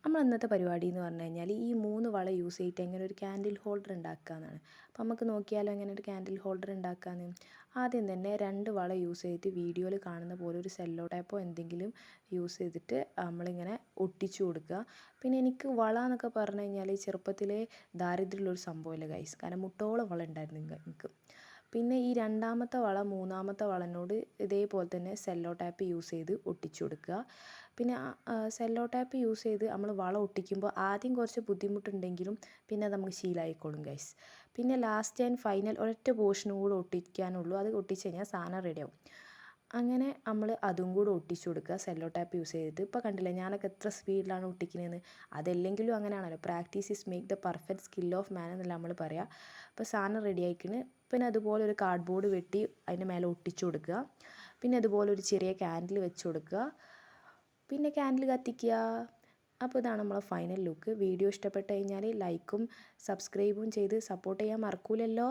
നമ്മൾ ഇന്നത്തെ പരിപാടി എന്ന് പറഞ്ഞു കഴിഞ്ഞാൽ ഈ 3 വള യൂസ് ചെയ്തിട്ട് എങ്ങനെ ഒരു ക്യാൻഡിൽ ഹോൾഡർ ഉണ്ടാക്കുക എന്നാണ്. അപ്പോൾ നമുക്ക് നോക്കിയാലോ എങ്ങനെ ഒരു ക്യാൻഡിൽ ഹോൾഡർ ഉണ്ടാക്കാമെന്ന്. ആദ്യം തന്നെ 2 വള യൂസ് ചെയ്തിട്ട് വീഡിയോയിൽ കാണുന്ന പോലെ ഒരു സെല്ലോ ടൈപ്പോ എന്തെങ്കിലും യൂസ് ചെയ്തിട്ട് നമ്മളിങ്ങനെ ഒട്ടിച്ചു കൊടുക്കുക. പിന്നെ എനിക്ക് വള എന്നൊക്കെ പറഞ്ഞു കഴിഞ്ഞാൽ ചെറുപ്പത്തിലേ ദാരിദ്ര്യമുള്ളൊരു സംഭവമില്ല ഗൈസ്, കാരണം മുട്ടോളം വള ഉണ്ടായിരുന്നു എനിക്ക്. പിന്നെ ഈ രണ്ടാമത്തെ വള മൂന്നാമത്തെ വളനോട് ഇതേപോലെ തന്നെ സെല്ലോ ടാപ്പ് യൂസ് ചെയ്ത് ഒട്ടിച്ചു കൊടുക്കുക. പിന്നെ സെല്ലോ ടാപ്പ് യൂസ് ചെയ്ത് നമ്മൾ വള ഒട്ടിക്കുമ്പോൾ ആദ്യം കുറച്ച് ബുദ്ധിമുട്ടുണ്ടെങ്കിലും പിന്നെ അത് നമുക്ക് ശീലമായിക്കോളും ഗൈസ്. പിന്നെ ലാസ്റ്റ് ആൻഡ് ഫൈനൽ ഒരൊറ്റ പോർഷനും കൂടെ ഒട്ടിക്കാനുള്ളൂ, അത് ഒട്ടിച്ച് കഴിഞ്ഞാൽ സാധനം റെഡിയാവും. അങ്ങനെ നമ്മൾ അതും കൂടെ ഒട്ടിച്ചു കൊടുക്കുക സെല്ലോ ടാപ്പ് യൂസ് ചെയ്തിട്ട്. ഇപ്പോൾ കണ്ടില്ലേ ഞാനൊക്കെ എത്ര സ്പീഡിലാണ് ഒട്ടിക്കുന്നതെന്ന്. അതല്ലെങ്കിലും അങ്ങനെയാണല്ലോ, practice is make the perfect skill of മാൻ എന്നല്ല നമ്മൾ പറയുക. അപ്പോൾ സാധനം റെഡി ആയിക്കണ്. പിന്നെ അതുപോലെ ഒരു കാർഡ്ബോർഡ് വെട്ടി അതിൻ്റെ മേലെ ഒട്ടിച്ചു കൊടുക്കുക. പിന്നെ അതുപോലെ ഒരു ചെറിയ ക്യാൻഡിൽ വെച്ച് കൊടുക്കുക. പിന്നെ ക്യാൻഡിൽ കത്തിക്കുക. അപ്പോൾ ഇതാണ് നമ്മളെ ഫൈനൽ ലുക്ക്. വീഡിയോ ഇഷ്ടപ്പെട്ട് കഴിഞ്ഞാൽ ലൈക്കും സബ്സ്ക്രൈബും ചെയ്ത് സപ്പോർട്ട് ചെയ്യാൻ മറക്കൂലല്ലോ.